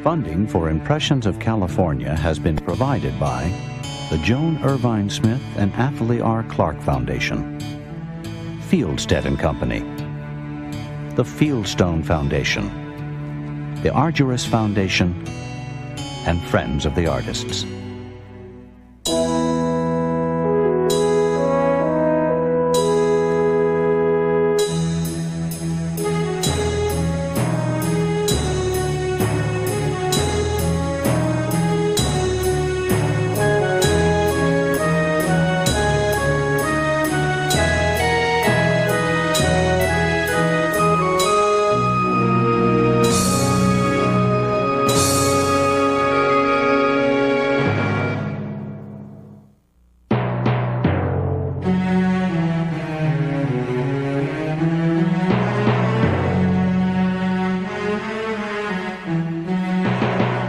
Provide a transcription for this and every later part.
Funding for Impressions of California has been provided by the Joan Irvine Smith and Athalie R. Clark Foundation, Fieldstead and Company, the Fieldstone Foundation, the Argyris Foundation, and Friends of the Artists.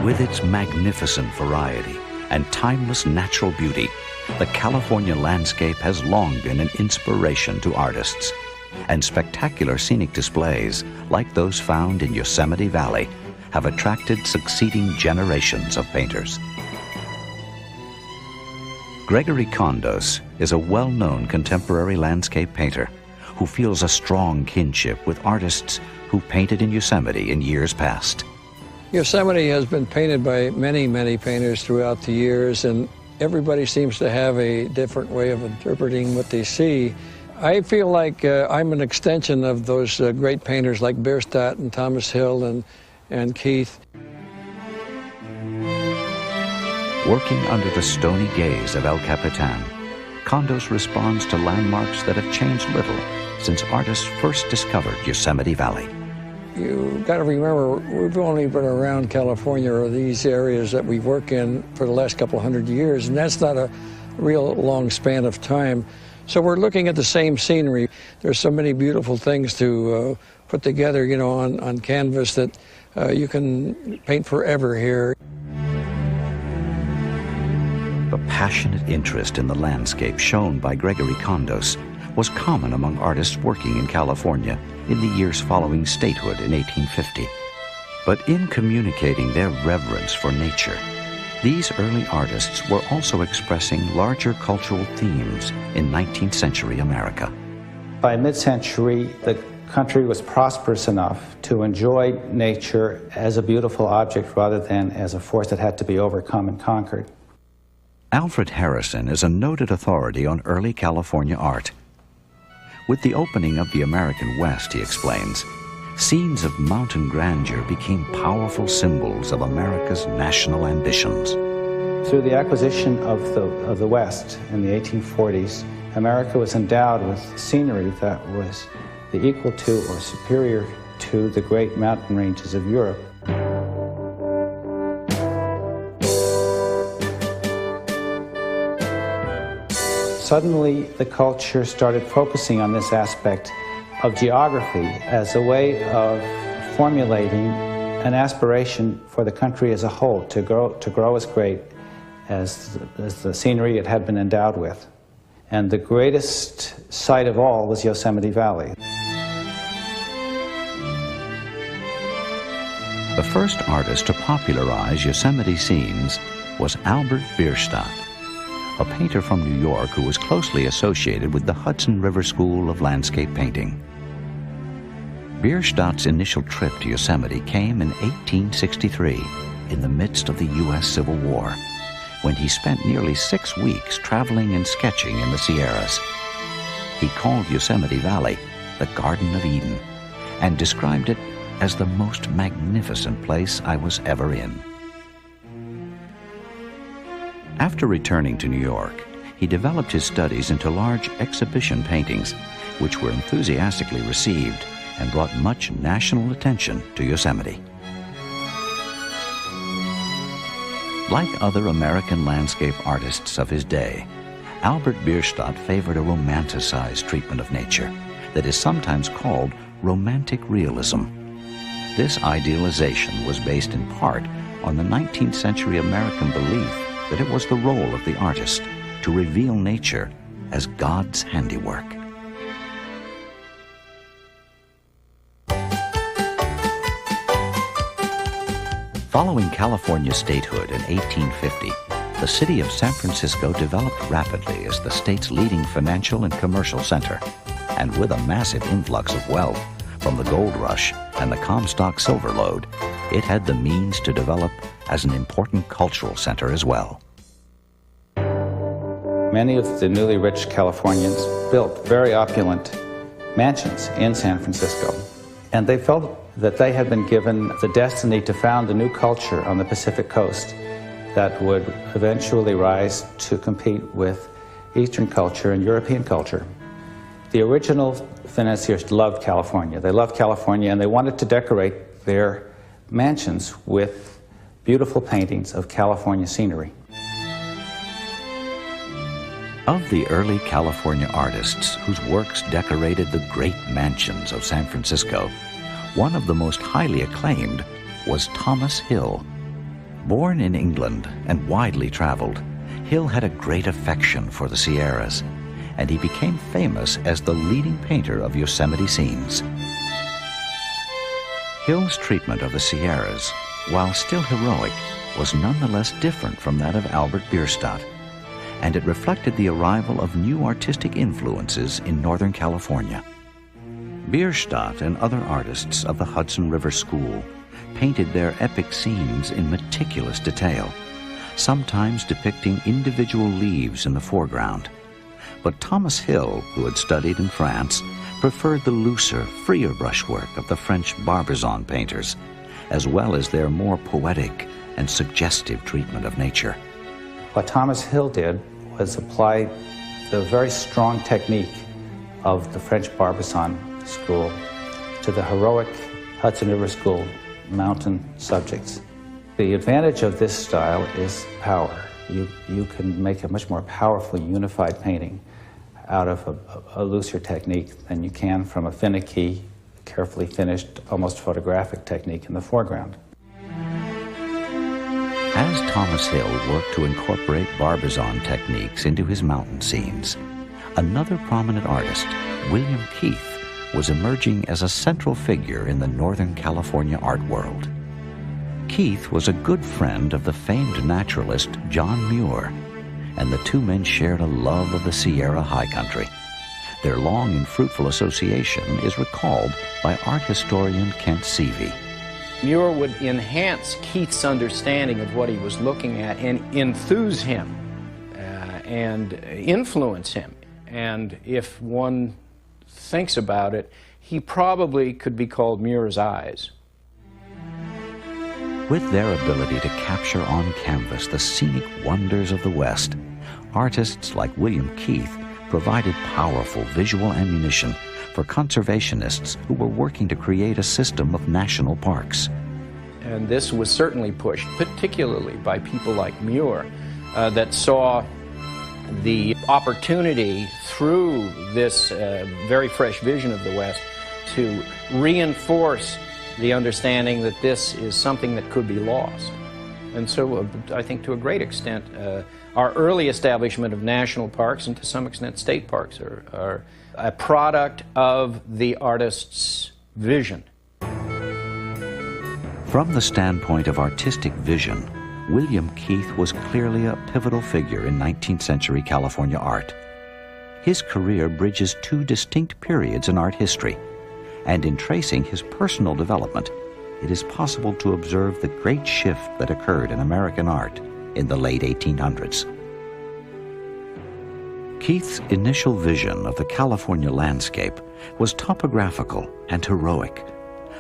With its magnificent variety and timeless natural beauty, the California landscape has long been an inspiration to artists, and spectacular scenic displays like those found in Yosemite Valley have attracted succeeding generations of painters. Gregory Kondos is a well-known contemporary landscape painter who feels a strong kinship with artists who painted in Yosemite in years past. Yosemite has been painted by many, many painters throughout the years, and everybody seems to have a different way of interpreting what they see. I feel like I'm an extension of those great painters like Bierstadt and Thomas Hill and Keith. Working under the stony gaze of El Capitan, Kondos responds to landmarks that have changed little since artists first discovered Yosemite Valley. You've got to remember, we've only been around California or these areas that we work in for the last couple hundred years, and that's not a real long span of time. So we're looking at the same scenery. There's so many beautiful things to put together, you know, on canvas that you can paint forever here. The passionate interest in the landscape shown by Gregory Kondos was common among artists working in California in the years following statehood in 1850. But in communicating their reverence for nature, these early artists were also expressing larger cultural themes in 19th century America. By mid-century, the country was prosperous enough to enjoy nature as a beautiful object rather than as a force that had to be overcome and conquered. Alfred Harrison is a noted authority on early California art. With the opening of the American West, he explains, scenes of mountain grandeur became powerful symbols of America's national ambitions. Through the acquisition of the West in the 1840s, America was endowed with scenery that was the equal to or superior to the great mountain ranges of Europe. Suddenly, the culture started focusing on this aspect of geography as a way of formulating an aspiration for the country as a whole to grow as great as the scenery it had been endowed with. And the greatest sight of all was Yosemite Valley. The first artist to popularize Yosemite scenes was Albert Bierstadt, a painter from New York who was closely associated with the Hudson River School of Landscape Painting. Bierstadt's initial trip to Yosemite came in 1863, in the midst of the U.S. Civil War, when he spent nearly 6 weeks traveling and sketching in the Sierras. He called Yosemite Valley the Garden of Eden and described it as the most magnificent place I was ever in. After returning to New York, he developed his studies into large exhibition paintings, which were enthusiastically received and brought much national attention to Yosemite. Like other American landscape artists of his day, Albert Bierstadt favored a romanticized treatment of nature that is sometimes called romantic realism. This idealization was based in part on the 19th century American belief that it was the role of the artist to reveal nature as God's handiwork. Following California statehood in 1850, the city of San Francisco developed rapidly as the state's leading financial and commercial center. And with a massive influx of wealth from the gold rush and the Comstock silver lode, it had the means to develop as an important cultural center as well. Many of the newly rich Californians built very opulent mansions in San Francisco, and they felt that they had been given the destiny to found a new culture on the Pacific coast that would eventually rise to compete with Eastern culture and European culture. The original financiers loved California. They loved California, and they wanted to decorate their mansions with beautiful paintings of California scenery. Of the early California artists whose works decorated the great mansions of San Francisco, one of the most highly acclaimed was Thomas Hill. Born in England and widely traveled, Hill had a great affection for the Sierras, and he became famous as the leading painter of Yosemite scenes. Hill's treatment of the Sierras, while still heroic, was nonetheless different from that of Albert Bierstadt, and it reflected the arrival of new artistic influences in Northern California. Bierstadt and other artists of the Hudson River School painted their epic scenes in meticulous detail, sometimes depicting individual leaves in the foreground. But Thomas Hill, who had studied in France, preferred the looser, freer brushwork of the French Barbizon painters, as well as their more poetic and suggestive treatment of nature. What Thomas Hill did was apply the very strong technique of the French Barbizon school to the heroic Hudson River School mountain subjects. The advantage of this style is power. You can make a much more powerful, unified painting out of a looser technique than you can from a finicky, carefully finished, almost photographic technique in the foreground. As Thomas Hill worked to incorporate Barbizon techniques into his mountain scenes, another prominent artist, William Keith, was emerging as a central figure in the Northern California art world. Keith was a good friend of the famed naturalist John Muir, and the two men shared a love of the Sierra High Country. Their long and fruitful association is recalled by art historian Kent Seavey. Muir would enhance Keith's understanding of what he was looking at and enthuse him and influence him. And if one thinks about it, he probably could be called Muir's eyes. With their ability to capture on canvas the scenic wonders of the West, artists like William Keith provided powerful visual ammunition for conservationists who were working to create a system of national parks. And this was certainly pushed, particularly by people like Muir, that saw the opportunity through this very fresh vision of the West to reinforce the understanding that this is something that could be lost. And so I think to a great extent, our early establishment of national parks and to some extent state parks are a product of the artist's vision. From the standpoint of artistic vision, William Keith was clearly a pivotal figure in 19th century California art. His career bridges two distinct periods in art history, and in tracing his personal development, it is possible to observe the great shift that occurred in American art in the late 1800s. Keith's initial vision of the California landscape was topographical and heroic,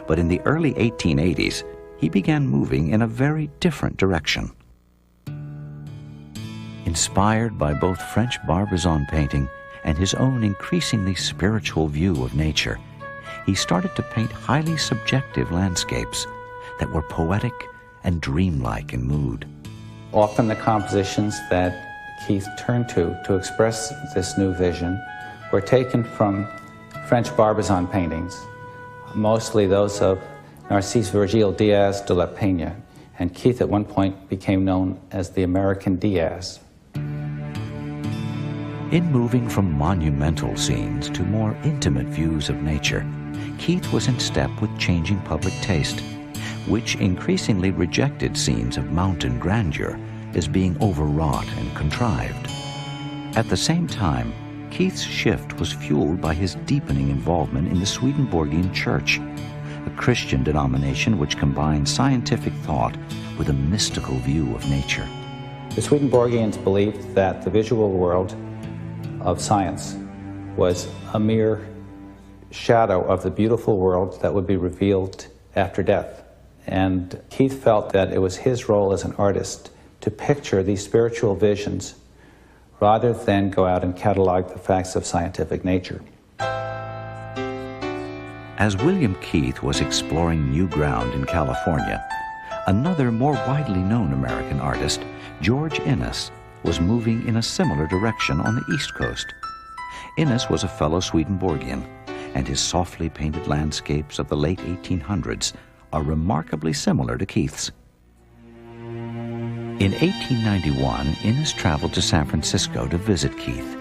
but in the early 1880s, he began moving in a very different direction. Inspired by both French Barbizon painting and his own increasingly spiritual view of nature, he started to paint highly subjective landscapes that were poetic and dreamlike in mood. Often the compositions that Keith turned to express this new vision were taken from French Barbizon paintings, mostly those of Narcisse Virgile Diaz de la Peña, and Keith at one point became known as the American Diaz. In moving from monumental scenes to more intimate views of nature, Keith was in step with changing public taste, which increasingly rejected scenes of mountain grandeur as being overwrought and contrived. At the same time, Keith's shift was fueled by his deepening involvement in the Swedenborgian Church, a Christian denomination which combined scientific thought with a mystical view of nature. The Swedenborgians believed that the visual world of science was a mere shadow of the beautiful world that would be revealed after death. And Keith felt that it was his role as an artist to picture these spiritual visions rather than go out and catalog the facts of scientific nature. As William Keith was exploring new ground in California, another more widely known American artist, George Inness, was moving in a similar direction on the East Coast. Inness was a fellow Swedenborgian, and his softly painted landscapes of the late 1800s are remarkably similar to Keith's. In 1891, Inness traveled to San Francisco to visit Keith,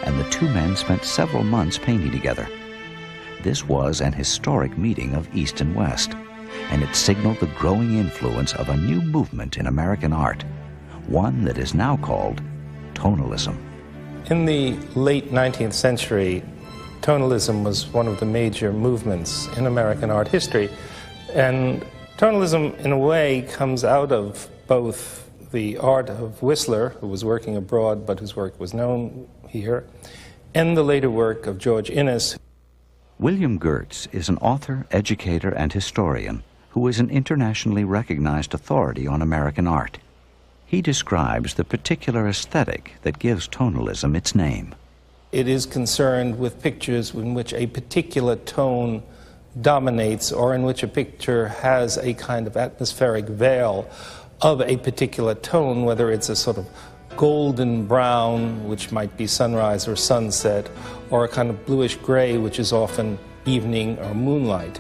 and the two men spent several months painting together. This was an historic meeting of East and West, and it signaled the growing influence of a new movement in American art, one that is now called tonalism. In the late 19th century, tonalism was one of the major movements in American art history, and tonalism, in a way, comes out of both the art of Whistler, who was working abroad but whose work was known here, and the later work of George Inness. William Gertz is an author, educator, and historian who is an internationally recognized authority on American art. He describes the particular aesthetic that gives tonalism its name. It is concerned with pictures in which a particular tone dominates, or in which a picture has a kind of atmospheric veil of a particular tone, whether it's a sort of golden brown, which might be sunrise or sunset, or a kind of bluish gray, which is often evening or moonlight.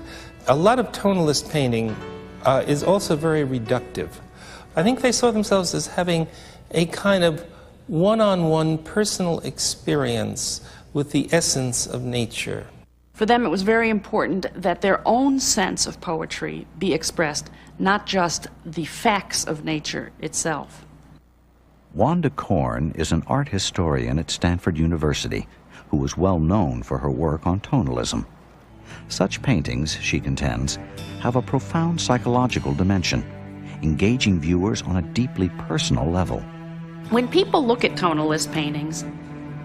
A lot of tonalist painting is also very reductive. I think they saw themselves as having a kind of one-on-one personal experience with the essence of nature. For them, it was very important that their own sense of poetry be expressed, not just the facts of nature itself. Wanda Korn is an art historian at Stanford University who was well known for her work on tonalism. Such paintings, she contends, have a profound psychological dimension, engaging viewers on a deeply personal level. When people look at tonalist paintings,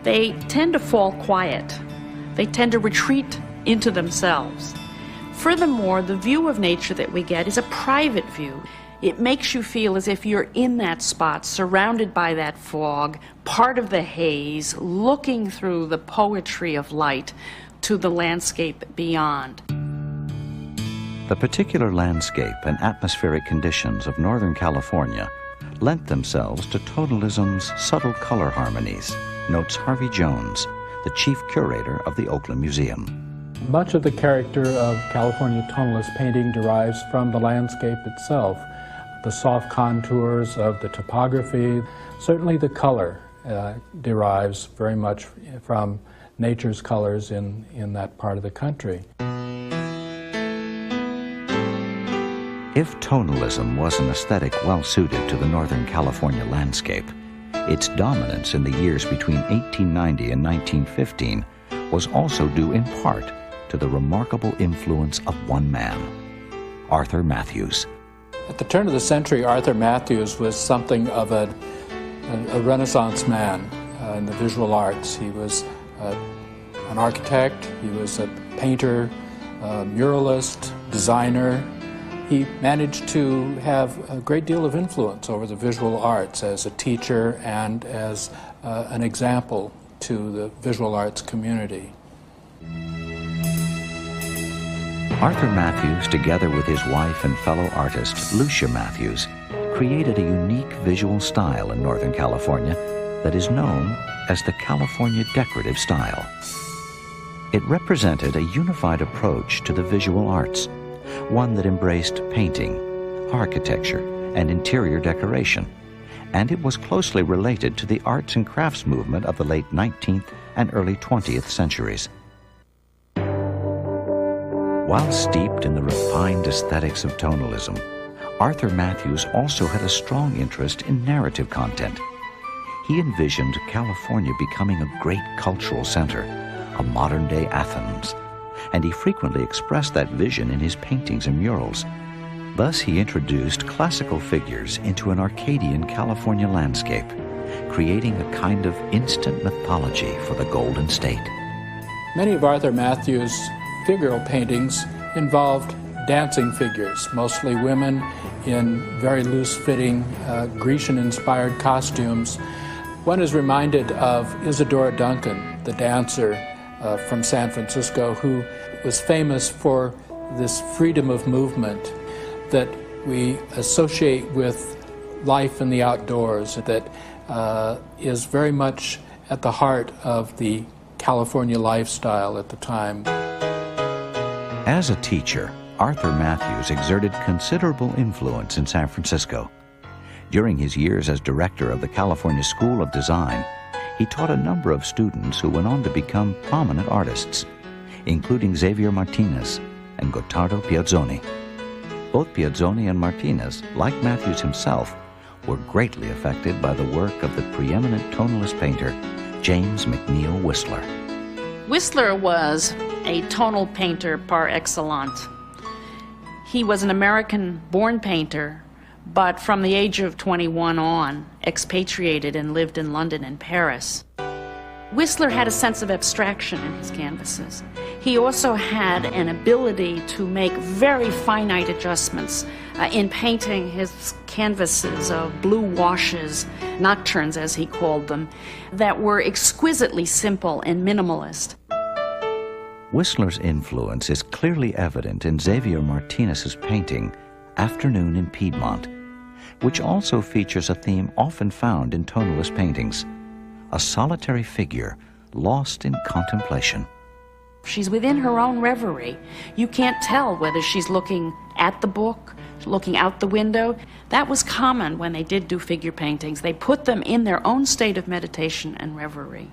they tend to fall quiet. They tend to retreat into themselves. Furthermore, the view of nature that we get is a private view. It makes you feel as if you're in that spot, surrounded by that fog, part of the haze, looking through the poetry of light to the landscape beyond. The particular landscape and atmospheric conditions of Northern California lent themselves to tonalism's subtle color harmonies, notes Harvey Jones, the chief curator of the Oakland Museum. Much of the character of California tonalist painting derives from the landscape itself, the soft contours of the topography. Certainly the color derives very much from nature's colors in that part of the country. If tonalism was an aesthetic well suited to the Northern California landscape, its dominance in the years between 1890 and 1915 was also due in part to the remarkable influence of one man, Arthur Matthews. At the turn of the century, Arthur Matthews was something of a Renaissance man in the visual arts. He was an architect, he was a painter, muralist, designer. He managed to have a great deal of influence over the visual arts as a teacher and as an example to the visual arts community. Arthur Matthews, together with his wife and fellow artist Lucia Matthews, created a unique visual style in Northern California that is known as the California decorative style. It represented a unified approach to the visual arts, one that embraced painting, architecture, and interior decoration, and it was closely related to the arts and crafts movement of the late 19th and early 20th centuries. While steeped in the refined aesthetics of tonalism, Arthur Matthews also had a strong interest in narrative content. He envisioned California becoming a great cultural center, a modern-day Athens, and he frequently expressed that vision in his paintings and murals. Thus, he introduced classical figures into an Arcadian California landscape, creating a kind of instant mythology for the Golden State. Many of Arthur Matthews' figural paintings involved dancing figures, mostly women in very loose-fitting Grecian-inspired costumes. One is reminded of Isadora Duncan, the dancer from San Francisco, who was famous for this freedom of movement that we associate with life in the outdoors, that is very much at the heart of the California lifestyle at the time. As a teacher, Arthur Matthews exerted considerable influence in San Francisco. During his years as director of the California School of Design, he taught a number of students who went on to become prominent artists, including Xavier Martinez and Gottardo Piazzoni. Both Piazzoni and Martinez, like Matthews himself, were greatly affected by the work of the preeminent tonalist painter, James McNeill Whistler. Whistler was a tonal painter par excellence. He was an American-born painter, but from the age of 21 on, expatriated and lived in London and Paris. Whistler had a sense of abstraction in his canvases. He also had an ability to make very finite adjustments in painting his canvases of blue washes, nocturnes as he called them, that were exquisitely simple and minimalist. Whistler's influence is clearly evident in Xavier Martinez's painting, Afternoon in Piedmont, which also features a theme often found in tonalist paintings, a solitary figure lost in contemplation. She's within her own reverie. You can't tell whether she's looking at the book, looking out the window. That was common when they did do figure paintings. They put them in their own state of meditation and reverie.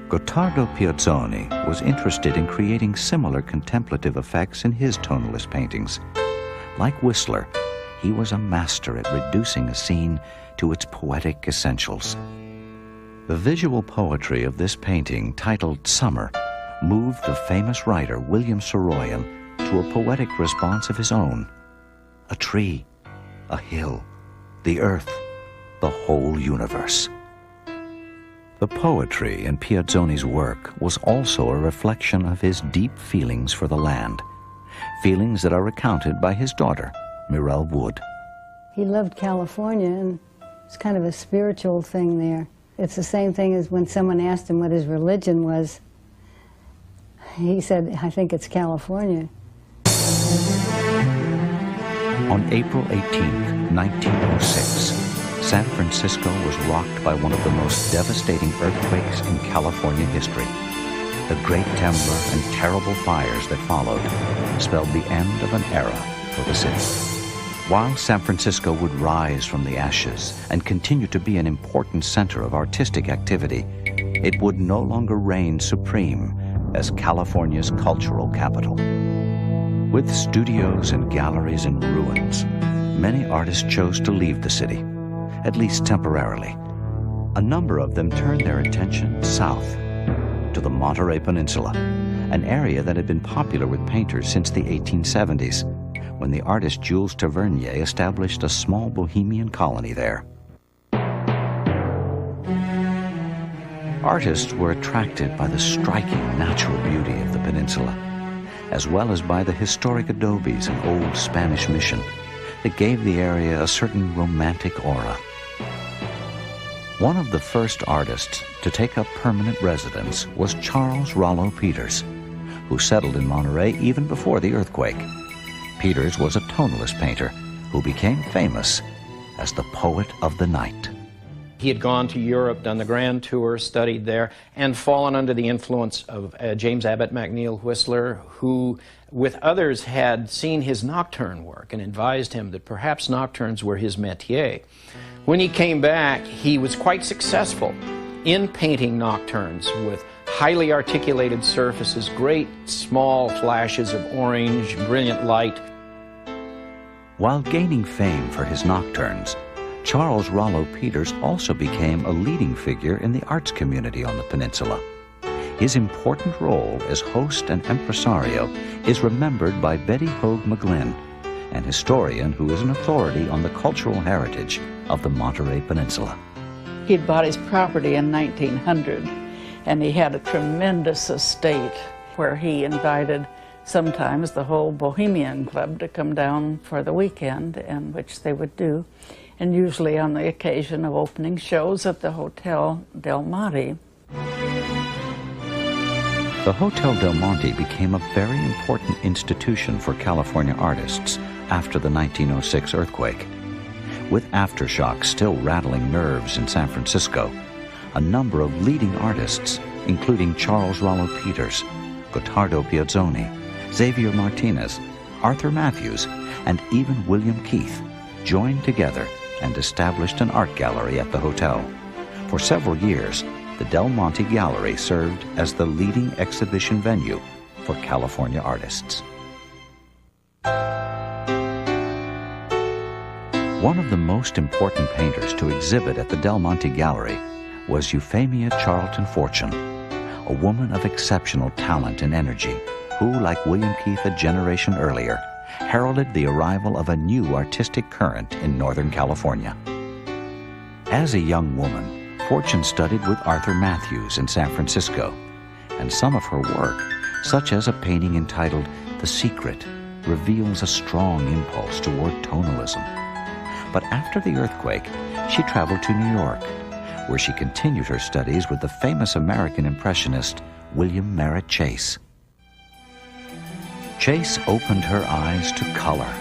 Gottardo Piazzoni was interested in creating similar contemplative effects in his tonalist paintings. Like Whistler, he was a master at reducing a scene to its poetic essentials. The visual poetry of this painting, titled Summer, moved the famous writer William Saroyan to a poetic response of his own. A tree, a hill, the earth, the whole universe. The poetry in Piazzoni's work was also a reflection of his deep feelings for the land, feelings that are recounted by his daughter, Mirelle Wood. He loved California, and it's kind of a spiritual thing there. It's the same thing as when someone asked him what his religion was. He said, I think it's California. On April 18, 1906, San Francisco was rocked by one of the most devastating earthquakes in California history. The Great Temblor and terrible fires that followed spelled the end of an era for the city. While San Francisco would rise from the ashes and continue to be an important center of artistic activity, it would no longer reign supreme as California's cultural capital. With studios and galleries in ruins, many artists chose to leave the city, at least temporarily. A number of them turned their attention south to the Monterey Peninsula, an area that had been popular with painters since the 1870s, when the artist Jules Tavernier established a small bohemian colony there. Artists were attracted by the striking natural beauty of the peninsula, as well as by the historic adobes and old Spanish mission that gave the area a certain romantic aura. One of the first artists to take up permanent residence was Charles Rollo Peters, who settled in Monterey even before the earthquake. Peters was a tonalist painter who became famous as the poet of the night. He had gone to Europe, done the grand tour, studied there, and fallen under the influence of James Abbott McNeill Whistler, who, with others, had seen his nocturne work and advised him that perhaps nocturnes were his métier. When he came back, he was quite successful in painting nocturnes with highly articulated surfaces, great small flashes of orange, brilliant light. While gaining fame for his nocturnes, Charles Rollo Peters also became a leading figure in the arts community on the peninsula. His important role as host and impresario is remembered by Betty Hoag McGlynn, an historian who is an authority on the cultural heritage of the Monterey Peninsula. He'd bought his property in 1900, and he had a tremendous estate where he invited sometimes the whole Bohemian Club to come down for the weekend, and which they would do, and usually on the occasion of opening shows at the Hotel Del Monte. The Hotel Del Monte became a very important institution for California artists after the 1906 earthquake. With aftershocks still rattling nerves in San Francisco, a number of leading artists, including Charles Rollo Peters, Gottardo Piazzoni, Xavier Martinez, Arthur Matthews, and even William Keith, joined together and established an art gallery at the hotel. For several years, the Del Monte Gallery served as the leading exhibition venue for California artists. One of the most important painters to exhibit at the Del Monte Gallery was Euphemia Charlton Fortune, a woman of exceptional talent and energy who, like William Keith a generation earlier, heralded the arrival of a new artistic current in Northern California. As a young woman, Fortune studied with Arthur Matthews in San Francisco, and some of her work, such as a painting entitled The Secret, reveals a strong impulse toward tonalism. But after the earthquake, she traveled to New York, where she continued her studies with the famous American Impressionist William Merritt Chase. Chase opened her eyes to color,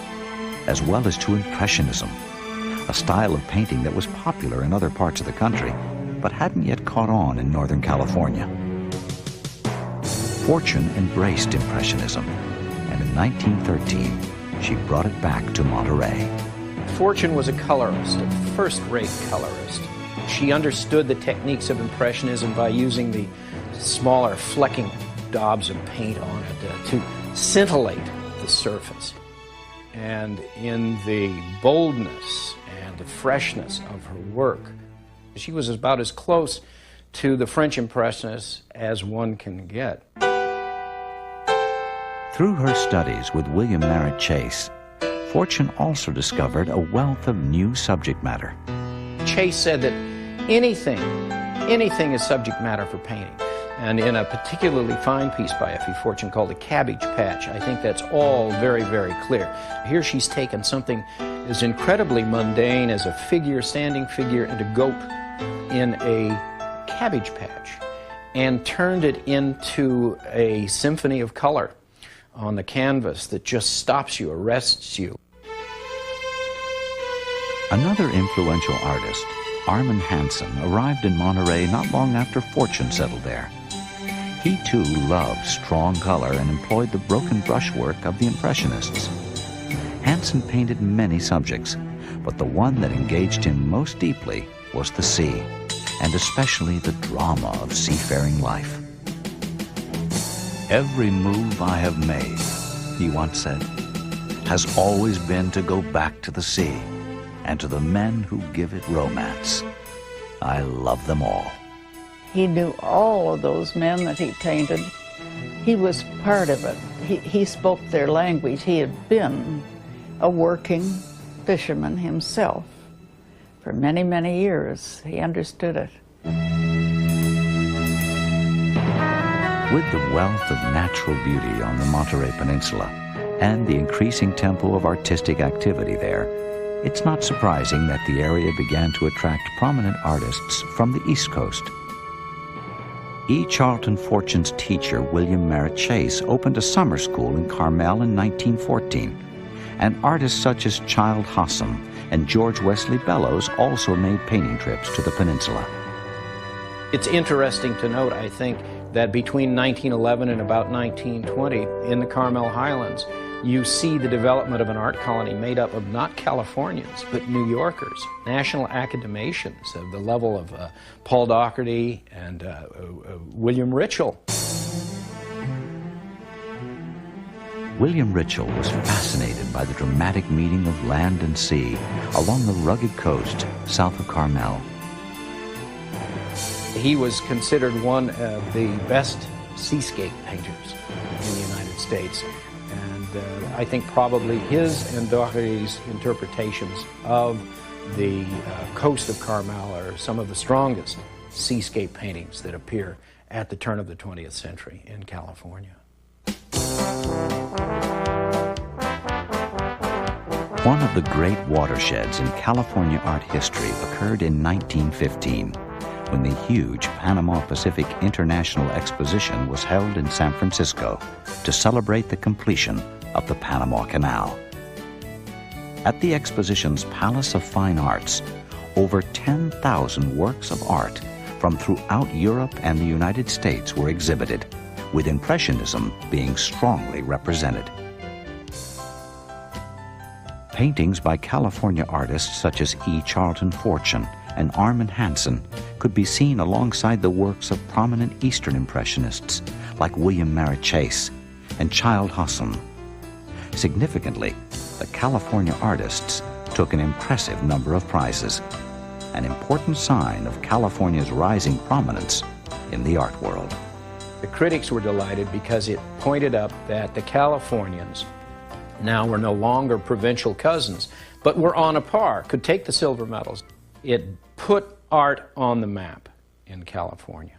as well as to Impressionism, a style of painting that was popular in other parts of the country, but hadn't yet caught on in Northern California. Fortune embraced Impressionism, and in 1913, she brought it back to Monterey. Fortune was a colorist, a first-rate colorist. She understood the techniques of Impressionism by using the smaller flecking daubs of paint on it to scintillate the surface. And in the boldness and the freshness of her work, she was about as close to the French Impressionists as one can get. Through her studies with William Merritt Chase, Fortune also discovered a wealth of new subject matter. Chase said that anything is subject matter for painting. And in a particularly fine piece by F.E. Fortune called The Cabbage Patch, I think that's all very, very clear. Here she's taken something as incredibly mundane as a figure, standing figure, and a goat in a cabbage patch, and turned it into a symphony of color on the canvas that just stops you, arrests you. Another influential artist, Armand Hansen, arrived in Monterey not long after Fortune settled there. He too loved strong color and employed the broken brushwork of the Impressionists. Hansen painted many subjects, but the one that engaged him most deeply was the sea, and especially the drama of seafaring life. "Every move I have made," he once said, "has always been to go back to the sea and to the men who give it romance. I love them all." He knew all of those men that he painted. He was part of it. He spoke their language. He had been a working fisherman himself for many, many years. He understood it. With the wealth of natural beauty on the Monterey Peninsula and the increasing tempo of artistic activity there, it's not surprising that the area began to attract prominent artists from the East Coast. E. Charlton Fortune's teacher, William Merritt Chase, opened a summer school in Carmel in 1914, and artists such as Childe Hassam and George Wesley Bellows also made painting trips to the peninsula. It's interesting to note, I think, that between 1911 and about 1920, in the Carmel Highlands, you see the development of an art colony made up of not Californians, but New Yorkers, national academicians of the level of Paul Daugherty and William Ritchell. William Ritchell was fascinated by the dramatic meeting of land and sea along the rugged coast south of Carmel. He was considered one of the best seascape painters in the United States. And I think probably his and Daugherty's interpretations of the coast of Carmel are some of the strongest seascape paintings that appear at the turn of the 20th century in California. One of the great watersheds in California art history occurred in 1915, when the huge Panama Pacific International Exposition was held in San Francisco to celebrate the completion of the Panama Canal. At the Exposition's Palace of Fine Arts, over 10,000 works of art from throughout Europe and the United States were exhibited, with Impressionism being strongly represented. Paintings by California artists such as E. Charlton Fortune and Armand Hansen could be seen alongside the works of prominent Eastern Impressionists like William Merritt Chase and Childe Hassam. Significantly, the California artists took an impressive number of prizes, an important sign of California's rising prominence in the art world. The critics were delighted because it pointed up that the Californians now were no longer provincial cousins, but were on a par, could take the silver medals. It put art on the map in California.